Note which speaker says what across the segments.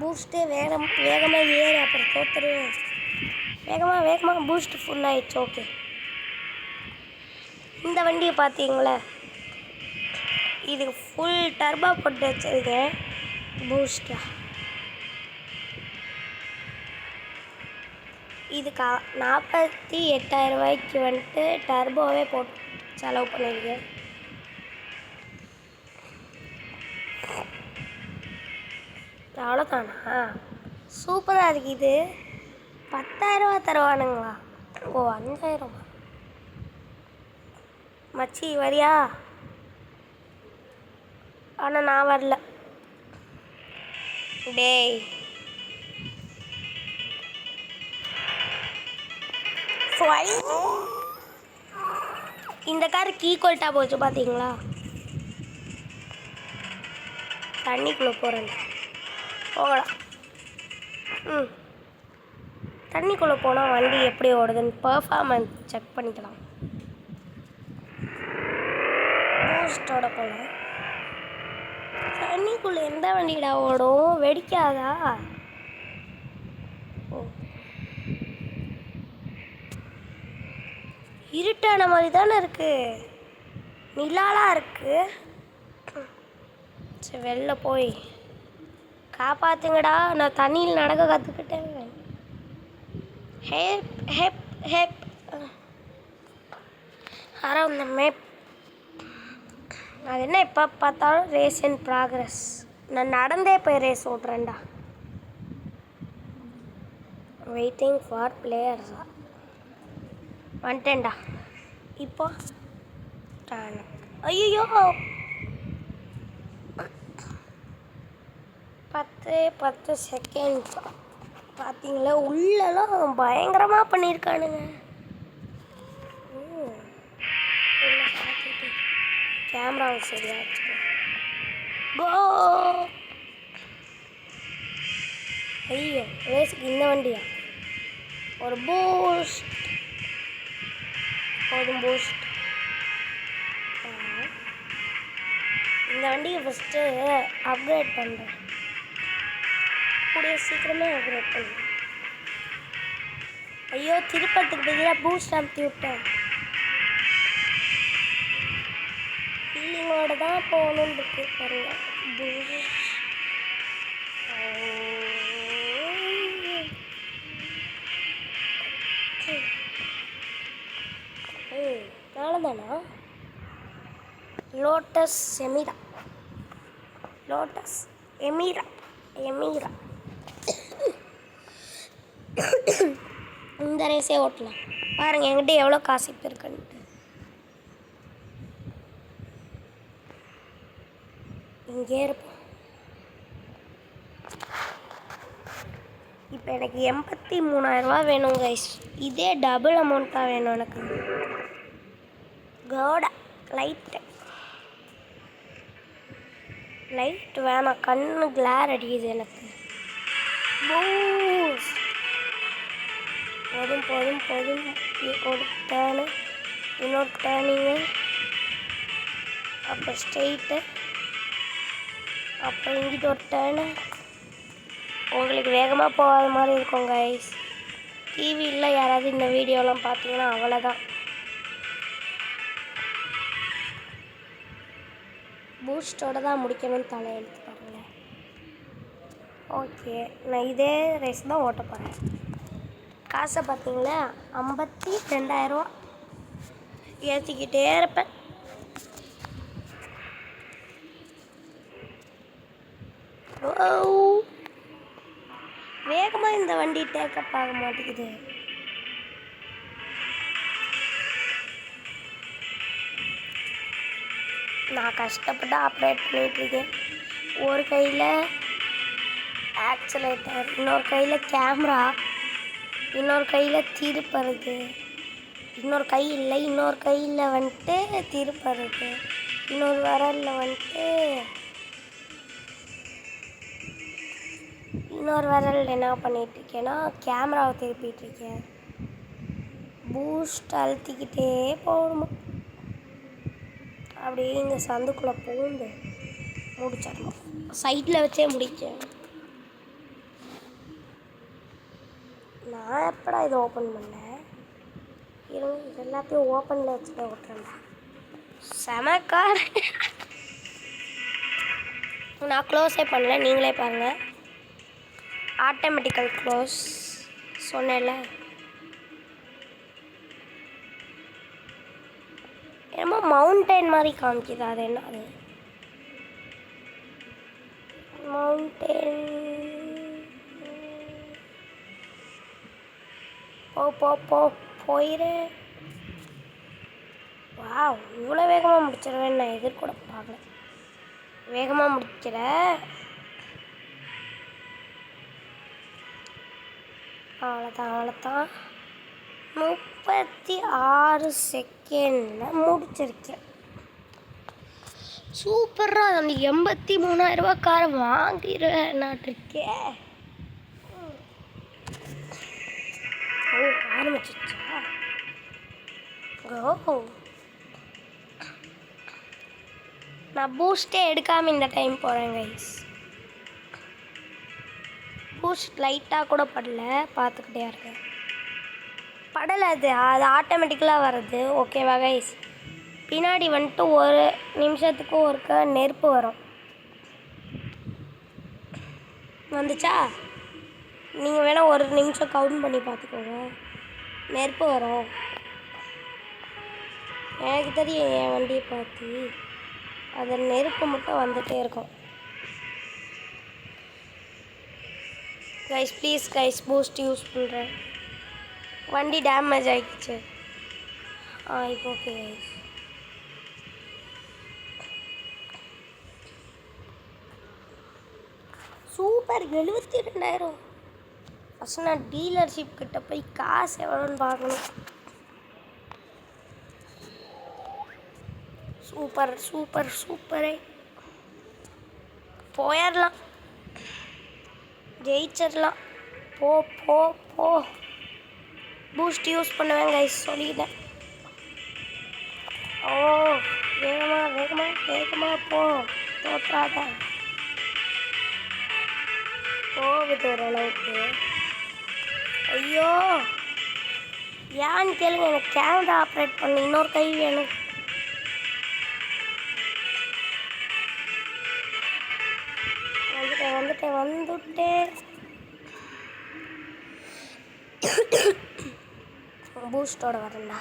Speaker 1: Boost வேகமாக ஏறு, அப்புறம் தோத்துரு. வேகமாக பூஸ்ட் ஃபுல் ஆயிடுச்சு. ஓகே, இந்த வண்டியை பார்த்தீங்களா, இதுக்கு ஃபுல் டர்போ போட்டு வச்சுருக்கேன் பூஸ்ட்டில். இதுக்கு 48,000 ரூபாய்க்கு வந்துட்டு டர்போவே போட்டு செலவு பண்ணியிருக்கேன். அவ்வளோதானா? சூப்பராக இருக்குது. இது 10,000 ரூபா தருவானுங்களா? ஓ, 5,000. மச்சி வரியா? ஆனால் நான் வரல. டேய், இந்த கார் ஈக்குவல்ட்டாக போச்சு பார்த்தீங்களா? தண்ணிக்குள்ளே போகிறேன். போகலாம். தண்ணிக்குள்ளே போனால் வண்டி எப்படி ஓடுதுன்னு பர்ஃபார்மன்ஸ் செக் பண்ணிக்கலாம். பூஸ்டோட போகலாம். தண்ணிக்குள்ளே எந்த வண்டிடா ஓடும்? வெடிக்காதா? ஓ, இருட்டான மாதிரி தானே இருக்குது, நிலாலாம் இருக்குது. சரி, வெளில போய் காப்பாற்றுங்கடா, நான் தண்ணியில் நடக்க கற்றுக்கிட்டேன். ஹெப் ஹெப் ஹெப் அரவுண்ட் த மேப். அது என்ன எப்போ பார்த்தாலும் ரேஸ் இன் ப்ராக்ரஸ். நான் நடந்தே போய் ரேஸ் ஓட்டுறேன்டா. வெயிட்டிங் ஃபார் பிளேயர்ஸா வந்துட்டேன்டா. இப்போ ஐயோ 10 செகண்ட் பார்த்தீங்களா? உள்ளெல்லாம் பயங்கரமாக பண்ணியிருக்கானுங்க. கேமராவை சரியா வச்சுக்கோ. கோ. ஐயோ, ரேஸுக்கு இந்த வண்டியா? ஒரு பூஸ்ட் போதும். பூஸ்ட் இந்த வண்டியை ஃபஸ்ட்டு அப்கிரேட் பண்ணுறேன். கூடிய சீக்கிரமே அப்கிரேட் பண்ணுறேன். ஐயோ, திருப்பத்துக்கு பதிலாக பூஸ்ட் அமுத்தி விட்டேன். ஃபீலிங்கோடு தான் போகணுன்னு இருக்கு பாருங்க. பூஸ்ட் தானா? லோட்டஸ் எமீரா. இந்த ரேஸே ஓட்டலாம் பாருங்க. என்கிட்ட எவ்வளோ காசு இப்போ இருக்குன்ட்டு. இங்கே இருப்போம். இப்போ எனக்கு 83,000 ரூபா வேணும் கைஸ். இதே டபுள் அமௌண்ட்டாக வேணும் எனக்கு. கோடா லைட் வேணாம், கண்ணு கிளார் அடிக்குது எனக்கு. போதும். ஒரு டேர்னு, இன்னொரு டேர்னிங்கு, அப்புறம் ஸ்ட்ரெயிட்டு, அப்புறம் இங்கிட்ட ஒரு டேர்னு. உங்களுக்கு வேகமாக போகாத மாதிரி இருக்கும் கைஸ். டிவியில் யாராவது இந்த வீடியோலாம் பார்த்தீங்கன்னா அவ்வளோதான். பூஸ்டோட தான் முடிக்கணும்னு தலையெழுத்து பாருங்கள். ஓகே, நான் இதே ரேஸ் தான் ஓட்ட போகிறேன். காசை பார்த்தீங்களா? 52,000 ரூபா ஏற்றிக்கிட்டே இருப்பேன். வேகமாக இந்த வண்டி டேக்கப் ஆக மாட்டேங்குது. நான் கஷ்டப்பட்டு ஆப்ரேட் பண்ணிகிட்ருக்கேன். ஒரு கையில் ஆக்சிலேட்டர், இன்னொரு கையில் கேமரா, இன்னொரு கையில் திருப்பறது, இன்னொரு கையில் வந்துட்டு திருப்பறது, இன்னொரு விரலில் வந்துட்டு இன்னொரு விரலில் என்ன பண்ணிகிட்ருக்கேன்னா கேமராவை திருப்பிகிட்ருக்கேன். பூஸ்ட் அழுத்திக்கிட்டே போகணும். அப்படியே இந்த சந்துக்குள்ளே பூந்து முடிச்சிடணும். சைடில் வச்சே முடிச்சேன். நான் எப்படா இதை ஓப்பன் பண்ணேன்? இருங்க, இது எல்லாத்தையும் ஓப்பனில் வச்சுட்டு ஓட்டுறேன்டா. செமக்கார். நான் க்ளோஸே பண்ணல, நீங்களே பாருங்கள். ஆட்டோமேட்டிக்கல் க்ளோஸ் சொன்னேன்ல. என்னமோ மவுண்டைன் மாதிரி காமிக்குது, அது என்ன? அது மவுண்டைன். போயிரு. வாவ், இவ்வளோ வேகமாக முடிச்சிடுவேன் நான் எதிர்கூட பார்க்கல. வேகமாக முடிக்கிற. அவ்வளோதான் 36 செகண்டில் முடிச்சிருக்கேன். சூப்பராக அந்த 83,000 காரை வாங்கிடுவேன் நாட்டிருக்கேன். ஆரம்பிச்சிச்சா? ஓ, நான் பூஸ்டே எடுக்காமல் இந்த டைம் போகிறேன் கைஸ். பூஸ்ட் லைட்டாக கூட படல, பார்த்துக்கிட்டே இருக்கேன். படலை, அது ஆட்டோமேட்டிக்கலாக வர்றது. ஓகேவா கைஸ்? பின்னாடி வந்துட்டு ஒரு நிமிஷத்துக்கு ஒருக்க நெருப்பு வரும். வந்துச்சா? நீங்கள் வேணால் ஒரு நிமிஷம் கவுண்ட் பண்ணி பார்த்துக்கோங்க. நெருப்பு வரும். எனக்கு தெரியும் என் வண்டியை பார்த்து. அது நெருப்பு மட்டும் வந்துகிட்டே இருக்கும். Guys please guys, boost use பண்ணுறேன். வண்டி டேமேஜ் ஆகிடுச்சு. இப்போ ஓகே கைஸ். சூப்பர், 72,000. ஃபஸ்ட் நான் டீலர்ஷிப் கிட்ட போய் காசு எவ்வளோன்னு பார்க்கணும். சூப்பர் சூப்பர் சூப்பரே. போயிடலாம், ஜெயிச்சிடலாம். போ போ போ. பூஸ்ட் யூஸ் பண்ணுவேன் கைஸ், சொல்லிட்டேன். ஓ, வேகமாக வேகமாக வேகமாக போ, தோற்றாத. போகுது ஓரளவுக்கு. ஐயோ, ஏன்னு கேளுங்க, எனக்கு கேமரா ஆப்ரேட் பண்ண இன்னொரு கை வேணும். வந்துட்டேன். பூஸ்டோட வரேன்டா.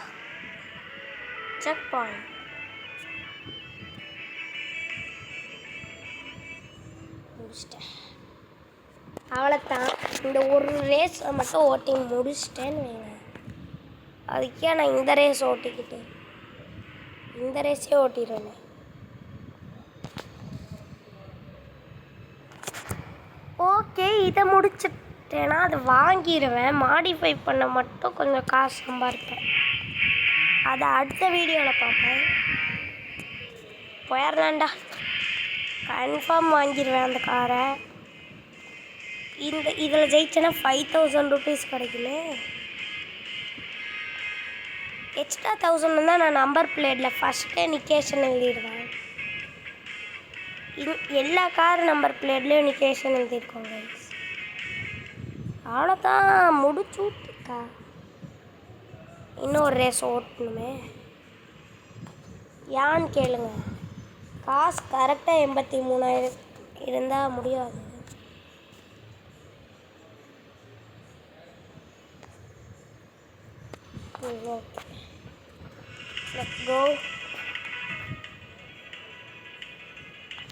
Speaker 1: Check point. முடிச்சிட்டேன். அவ்வளோதான். இந்த ஒரு ரேஸை மட்டும் ஓட்டி முடிச்சிட்டேன்னு வைங்க. அதுக்கே நான் இந்த ரேஸ் ஓட்டிக்கிட்டு இந்த ரேஸே ஓட்டிடுவேன். ஓகே, இதை முடிச்சுட்டேன்னா அதை வாங்கிடுவேன். மாடிஃபை பண்ண மட்டும் கொஞ்சம் காசு சம்பாதிப்பேன். அதை அடுத்த வீடியோவில் பார்ப்பேன். போயிடலாண்டா, கன்ஃபார்ம் வாங்கிடுவேன் அந்த காரை. இதில் ஜெயிச்சேன்னா 5,000 ருபீஸ் கிடைக்குமே. எக்ஸ்ட்ரா 1,000 தான் நான் நம்பர் பிளேட்டில் ஃபஸ்ட்டே நிக்கேஷன் எழுதிடுவேன். எல்லா கார் நம்பர் பிளேட்லேயும் நிக்கேஷன் எழுதியிருக்கோங்க. அவ்வளோதான், முடிச்சு விட்டுக்கா. இன்னொரு ரேஸ் ஓட்டணுமே. ஏன்னு கேளுங்க, காசு கரெக்டாக 83,000 இருந்தால் முடியாது. Okay, let's go.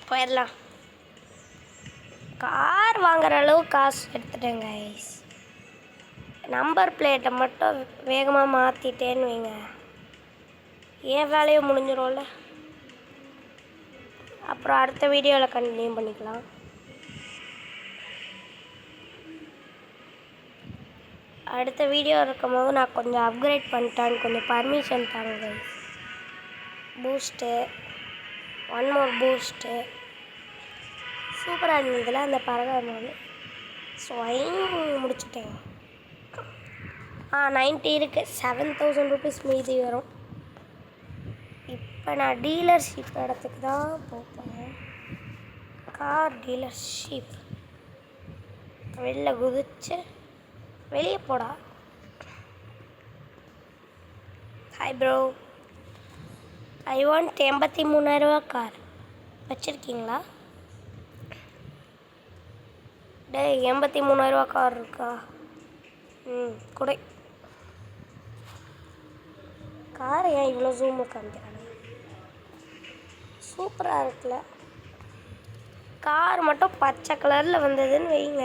Speaker 1: போயிடலாம். கார் வாங்குற அளவு காசு எடுத்துட்டேங்க கைஸ். நம்பர் பிளேட்டை மட்டும் வேகமாக மாற்றிட்டேன்னு வைங்க, ஏன் வேலையை முடிஞ்சிடும்ல. அப்புறம் அடுத்த வீடியோவில் கண்டினியூ பண்ணிக்கலாம். அடுத்த வீடியோ இருக்கும்போது நான் கொஞ்சம் அப்கிரேட் பண்ணிட்டான்னு கொஞ்சம் பர்மிஷன் தாங்க guys. Boost, one more boost. சூப்பராக இருந்ததில் அந்த பறவை மாதிரி ஸ்வைங் முடிச்சுட்டேங்க. 90 இருக்குது, 7,000 ருபீஸ் மீதி வரும். இப்போ நான் டீலர்ஷிப் இடத்துக்கு தான் போகிறேன். கார் டீலர்ஷிப் வெளில குதிச்சு வெளியே போடா. Hi bro. I want 83,000 car வச்சுருக்கீங்களா? டேய் 83,000 கார் இருக்கா? கொடை. கார் ஏன் இவ்வளோ ஜூம் காமிக்கிறாங்க? சூப்பராக இருக்குல்ல. கார் மட்டும் பச்சை கலரில் வந்ததுன்னு வைங்க,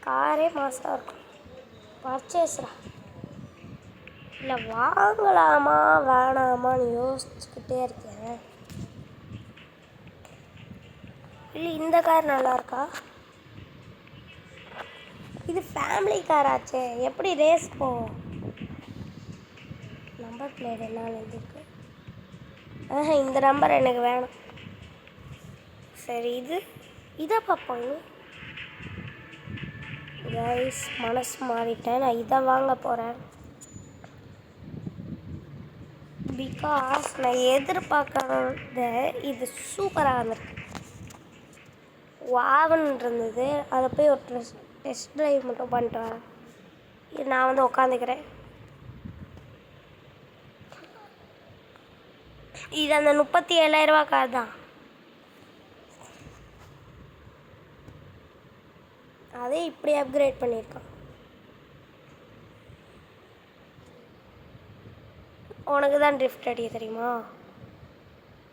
Speaker 1: காரே மாசாக இருக்கும். பர்ச்சேஸ்ரா. இல்லை வாங்கலாமா வேணாமான்னு யோசிச்சுக்கிட்டே இருக்கேன். இல்லை இந்த கார் நல்லா இருக்கா? இது ஃபேமிலி கார் ஆச்சே, எப்படி ரேஸ் போகும்? நம்பர் பிளேட் என்ன எழுதிருக்கு? இந்த நம்பர் எனக்கு வேணும். சரி இதை பார்ப்போம். கைஸ் மனசு மாறிட்டேன், நான் இதை வாங்க போகிறேன். பிகாஸ் நான் எதிர்பார்க்காத இது சூப்பராக வந்திருக்கு. வாவன் இருந்தது, அதை போய் ஒரு டெஸ்ட் ட்ரைவ் மட்டும் பண்ணிட்டு வரேன். நான் வந்து உட்காந்துக்கிறேன். இது அந்த 37,000 கார் தான். அதே இப்படி அப்கிரேட் பண்ணியிருக்கான். உனக்கு தான் ட்ரிஃப்ட் அடிக்க தெரியுமா?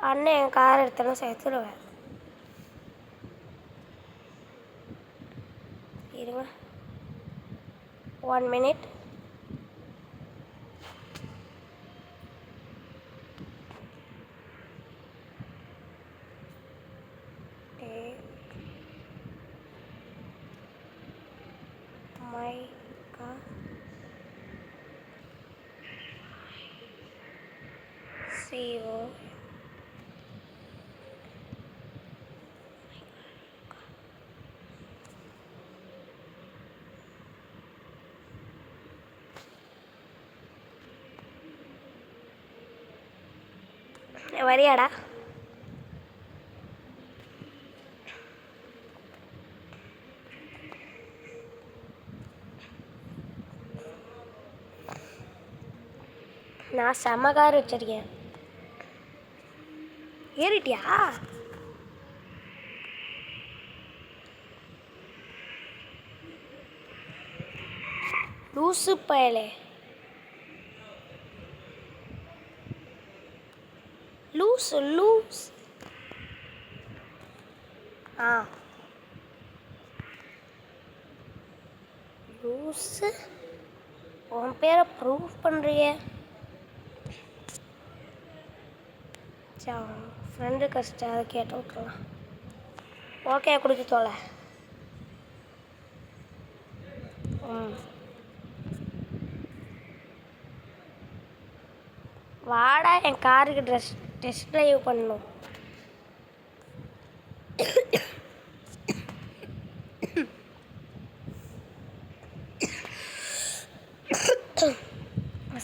Speaker 1: அண்ணன் என் கார் எடுத்தாலும் சேர்த்துடுவேன். இருங்க 1 minute. My car. CEO. வரியாடா? நான் செம்ம கார் வச்சிருக்கேன். ஏறிட்டியா? லூசு பயலே. லூஸ். லூசு. உன் பேரை ப்ரூவ் பண்ணுறிய? ஃப்ரெண்டு கஷ்டம், அதை கேட்டு விட்ருலாம். ஓகே கொடுத்து தோலை. வாடா என் காருக்கு டெஸ்ட் ட்ரைவ் பண்ணணும்.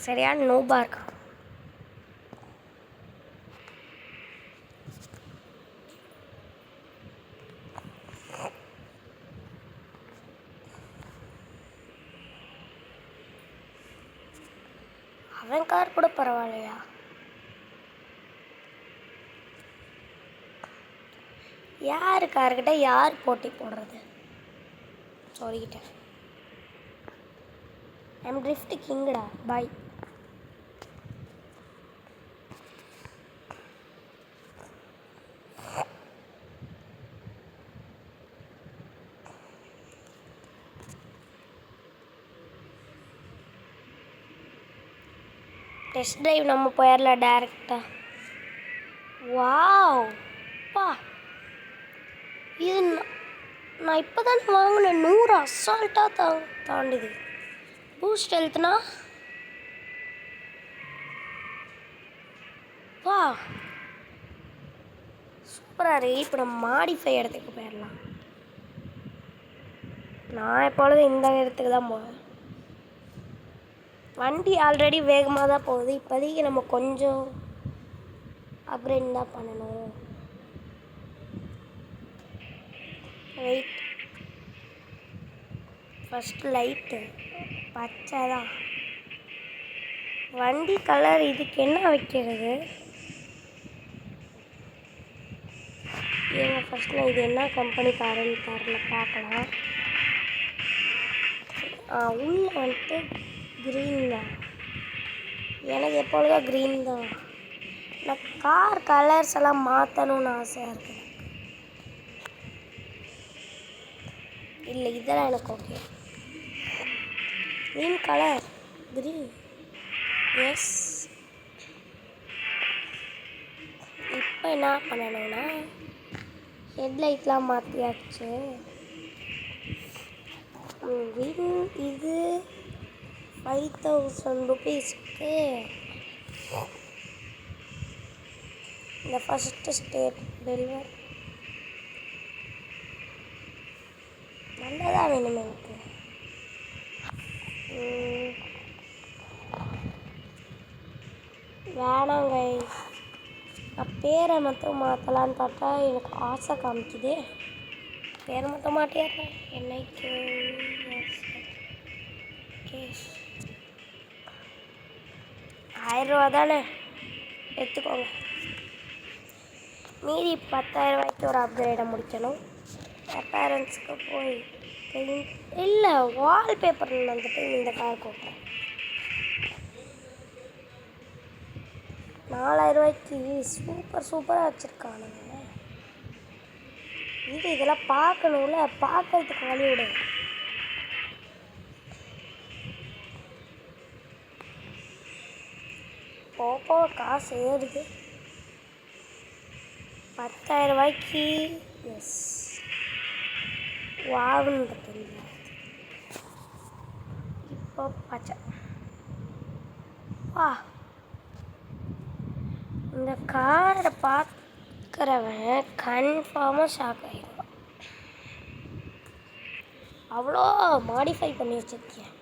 Speaker 1: சரியான நோபா இருக்கான். அவன் கார் கூட பரவாயில்லையா? யார் கார்கிட்ட யார் போட்டி போடுறது? சொல்லிக்கிட்டேன். ஐம் ட்ரிஃப்ட் கிங்கடா. பாய். டெஸ்ட் ட்ரைவ் நம்ம போயிடலாம் டேரெக்டாக. வாவ் பா, இது நான் இப்போ தான் வாங்கினேன். 100 அசால்ட்டாக தாண்டுது. பூஸ்ட் ஹெல்த்னா வா சூப்பராக இருக்கு. இப்போ நம்ம மாடிஃபை இடத்துக்கு போயிடலாம். நான் எப்பொழுதும் இந்த இடத்துக்கு தான் போவேன். வண்டி ஆல்ரெடி வேகமாக தான் போகுது. இப்போதைக்கு நம்ம கொஞ்சம் அப்கிரேட் தான் பண்ணணும். வெயிட் ஃபஸ்ட் லைட்டு பச்சை தான். வண்டி கலர் இதுக்கு என்ன வைக்கிறது? ஏங்க ஃபஸ்ட் நான் இது என்ன கம்பெனி காருன்னு தரல பார்க்கலாம். உள்ளே வந்துட்டு க்ரீன் தான். எனக்கு எப்பொழுதும் க்ரீன் தான். நான் கார் கலர்ஸ் எல்லாம் மாற்றணும்னு ஆசையாக இருக்குது. இல்லை இதெல்லாம் எனக்கு okay. Green colour green yes. இப்போ என்ன பண்ணணும்னா ஹெட்லைட்லாம் மாற்றியாச்சு. இது 5000 ருபீஸ்க்கு இந்த ஃபஸ்ட்டு ஸ்டேட் டெலிவர் நல்லதாக வேணும் எனக்கு. வேணாங்க. நான் பேரை மட்டும் மாற்றலான்னு பார்த்தா எனக்கு ஆசை காமிக்குது. பேரை மட்டும் மாட்டிடுறேன். என்னைக்கு கேஷ் 1000 ரூபா தானே எடுத்துக்கோங்க. மீதி 10,000 ரூபாய்க்கு ஒரு அப்கிரேடை முடிக்கணும். பேரண்ட்ஸுக்கு போய் இல்லை வால்பேப்பரில் வந்துட்டு இந்த கார் போட்டேன். 4000 ரூபாய்க்கு சூப்பராக வச்சுருக்கானுங்க. இதெல்லாம் பார்க்கணும்ல, பார்க்கறதுக்கு வழி விடு. போப்போ காசு ஏறுது. 10,000 ரூபாய்க்கு எஸ் வாவுன்னு தெரியல. இப்போ பச்சை வா. இந்த காரை பார்க்குறவன் கன்ஃபார்மாக ஷாக் ஆகிடுவான். அவ்வளோ மாடிஃபை பண்ணி வச்சுருக்கேன்.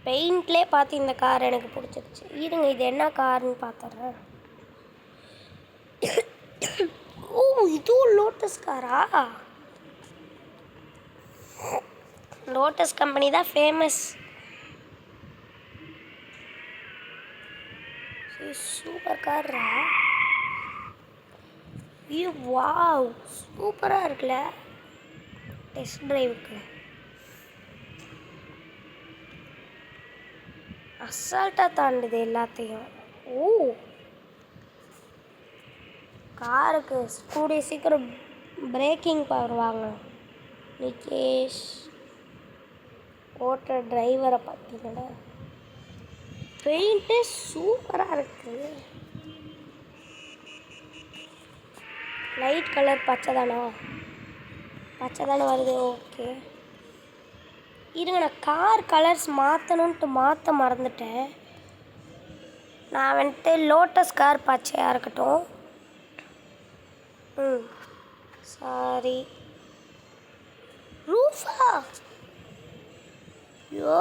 Speaker 1: பெயிண்ட்லேயே பார்த்து இந்த கார் எனக்கு பிடிச்சிருச்சு. இருங்க இது என்ன காருன்னு பார்த்துட்றேன். ஓ இதுவும் லோட்டஸ் காரா? லோட்டஸ் கம்பெனி தான் ஃபேமஸ். சூப்பர் கார்ரா. ஐயோ வாவ் சூப்பராக இருக்குல்ல டெஸ்ட் டிரைவுக்கு. அசால்ட்டாக தாண்டுது எல்லாத்தையும். ஓ காருக்கு கூடிய சீக்கிரம் பிரேக்கிங் பவர் வாங்கணும். நிகேஷ் ஓட்டுற டிரைவரை பார்த்தீங்கன்னா பெயிண்ட்டு சூப்பராக இருக்குது. லைட் கலர் பச்சை தானே வருது. ஓகே இருங்க நான் கார் கலர்ஸ் மாற்ற மறந்துட்டேன். நான் வந்துட்டு லோட்டஸ் கார் பச்சையாக இருக்கட்டும். சாரி ரூஃபா. ஐயோ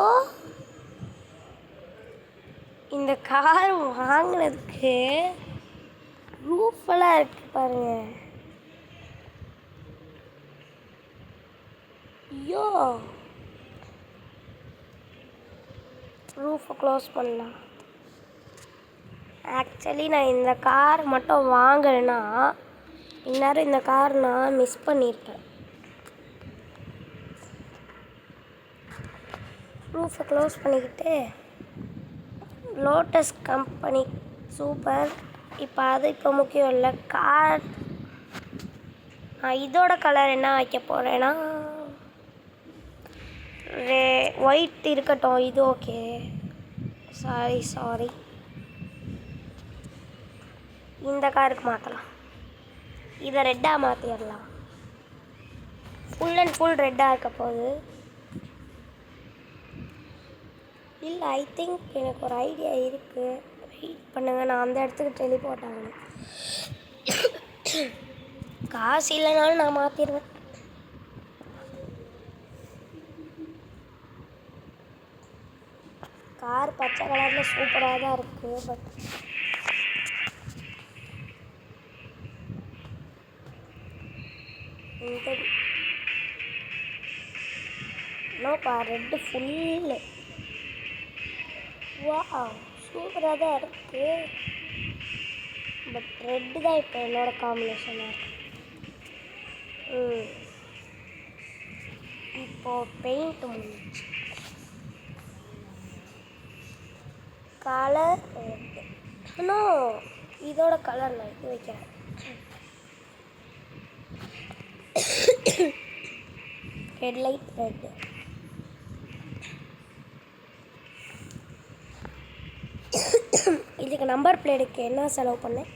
Speaker 1: இந்த கார் வாங்கினதுக்கு ரூஃபெல்லாம் இருக்கு பாருங்க. ஐயோ ரூஃபை க்ளோஸ் பண்ணலாம். ஆக்சுவலி நான் இந்த கார் மட்டும் வாங்கலைன்னா இந்நேரம் இந்த கார் நான் மிஸ் பண்ணியிருப்பேன். ரூஃபை க்ளோஸ் பண்ணிக்கிட்டு லோட்டஸ் கம்பெனி சூப்பர். இப்போ முக்கியம் இல்லை. கார் நான் இதோட கலர் என்ன வைக்க போகிறேன்னா ஒயிட் இருக்கட்டும். இது ஓகே. சாரி இந்த காருக்கு மாற்றலாம். இதை ரெட்டாக மாற்றிடலாம். ஃபுல் அண்ட் ஃபுல் ரெட்டாக இருக்க போகுது. இல்லை ஐ திங்க் எனக்கு ஒரு ஐடியா இருக்குது. வெயிட் பண்ணுங்க, நான் அந்த இடத்துக்கு டெலிபோர்ட் ஆகணும். காசு இல்லைனாலும் நான் மாற்றிடுவேன். கார் பச்சை கலரில் சூப்பராக தான் இருக்குது. பட் நோப்பா ரெட்டு ஃபுல்லு. வா சூப்பராக தான் இருக்குது. பட் ரெட்டு தான் இப்போ என்னோட காம்பினேஷனாக இருக்கு. இப்போது பெயிண்ட் முடிஞ்சிச்சு. Colour red. இன்னும் இதோட கலர் நான் இது வைக்கிறேன். Headlight red. இதுக்கு நம்பர் பிளேட்டுக்கு என்ன செலவு பண்ணேன்?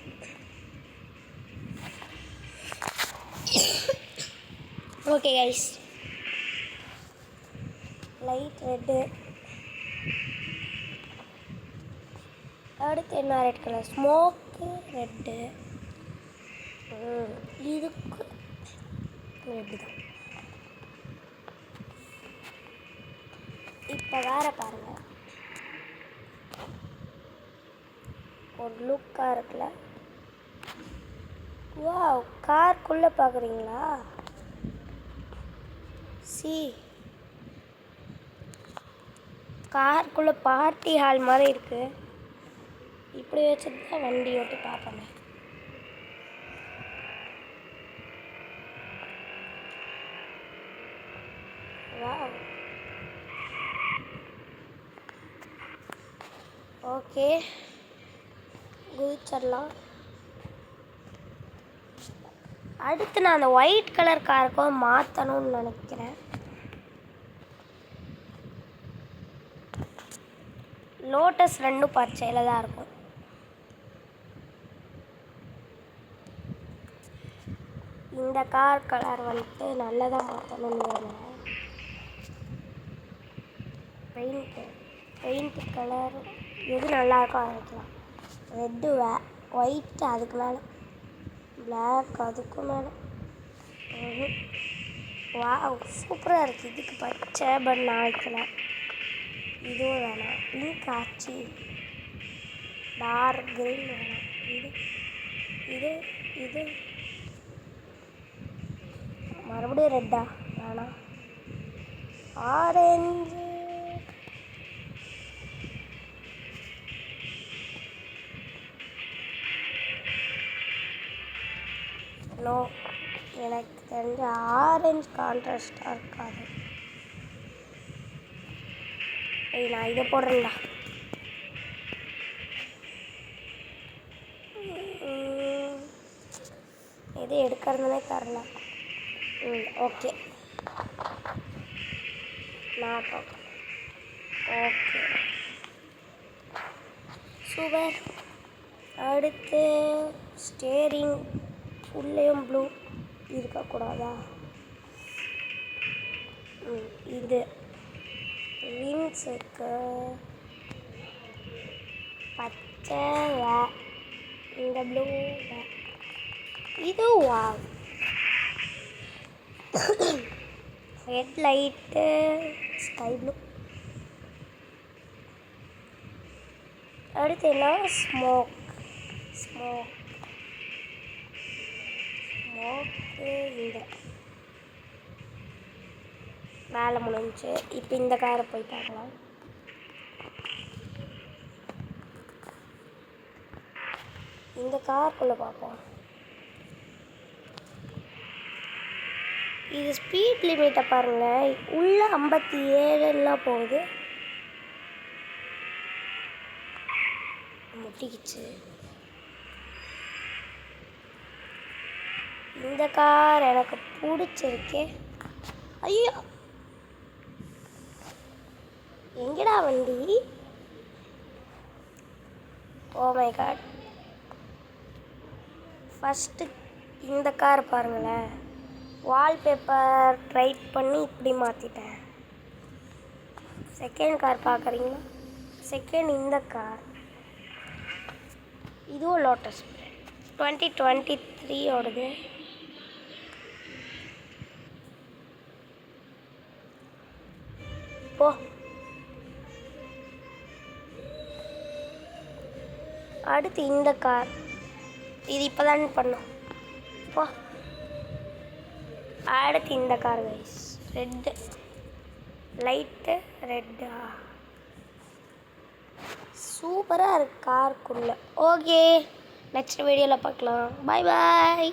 Speaker 1: Okay guys, light red. அடுத்து என்ன ரெட் கலர்? Smoke red. இதுக்கு ரெட்டு தான். இப்போ வேற பாருங்கள், ஒரு லுக்காக இருக்குல்ல. வா காருக்குள்ளே பார்க்குறீங்களா? காருக்குள்ளே பார்ட்டி ஹால் மாதிரி இருக்குது. இப்படி வச்சுட்டு தான் வண்டி ஓட்டி பார்ப்போமே. வா ஓகே, குதிச்சிடலாம். அடுத்து நான் அந்த ஒயிட் கலர் காருக்கும் மாற்றணும்னு நினைக்கிறேன். லோட்டஸ் ரெண்டும் பச்சையில் தான் இருக்கும். இந்த கார் கலர் வந்துட்டு நல்லதாக மாற்றணும்னு வேணும். பெயிண்ட்டு கலர் எது நல்லாயிருக்கும் ஆரம்பிக்கலாம். ரெட்டு ஒயிட்டு, அதுக்கு மேலே பிளாக், அதுக்கு மேலே. வா சூப்பராக இருக்குது. இதுக்கு பச்சை பட் நான் வைக்கல. இதுவும் வேணாம். பிங்க் ஆச்சு. டார்க் க்ரீன் வேணாம். இது இது மறுபடியும் ரெட்டா வேணாம். ஆரஞ்சு. நோ, எனக்கு தெரிஞ்ச ஆரஞ்சு கான்ட்ராஸ்டாக இருக்காது. நான் இதை போடுறேன்டா. எது எடுக்கிறதுனே தரல. ஓகே நான் ஓகே சூப்பர். அடுத்து ஸ்டேரிங் ஃபுல்லையும் ப்ளூ இருக்கக்கூடாதா? இது விங்ஸுக்கு பச்சை, இந்த ப்ளூ, இது வா. Headlight sky blue. அடுத்து என்ன? ஸ்மோக்கு இந்த வேலை முடிஞ்சு. இப்போ இந்த காரை போய் பார்க்கலாம். இந்த காருக்குள்ளே பார்ப்போம். இது ஸ்பீட் லிமிட்டை பாருங்கள், உள்ள 57 போகுது. முட்டிக்கிச்சு. இந்த கார் எனக்கு பிடிச்சிருக்கே. ஐயோ எங்கடா வண்டி? Oh my god. ஃபஸ்ட்டு இந்த கார் பாருங்களேன், வால்பேப்பர் ரைட் பண்ணி இப்படி மாற்றிட்டேன். செகண்ட் கார் பார்க்குறீங்களா? செகண்ட் இந்த கார், இதுவும் லோட்டஸ் 2023 ஓடுது. போ. அடுத்து இந்த கார், இது இப்போ தான் பண்ணோம். போ. அடுத்து இந்த கார் கைஸ், ரெட்டு. லைட்டு ரெட்டா சூப்பராக இருக்கு காருக்குள்ளே. ஓகே, நெக்ஸ்ட் வீடியோவில் பார்க்கலாம். பாய் பாய்.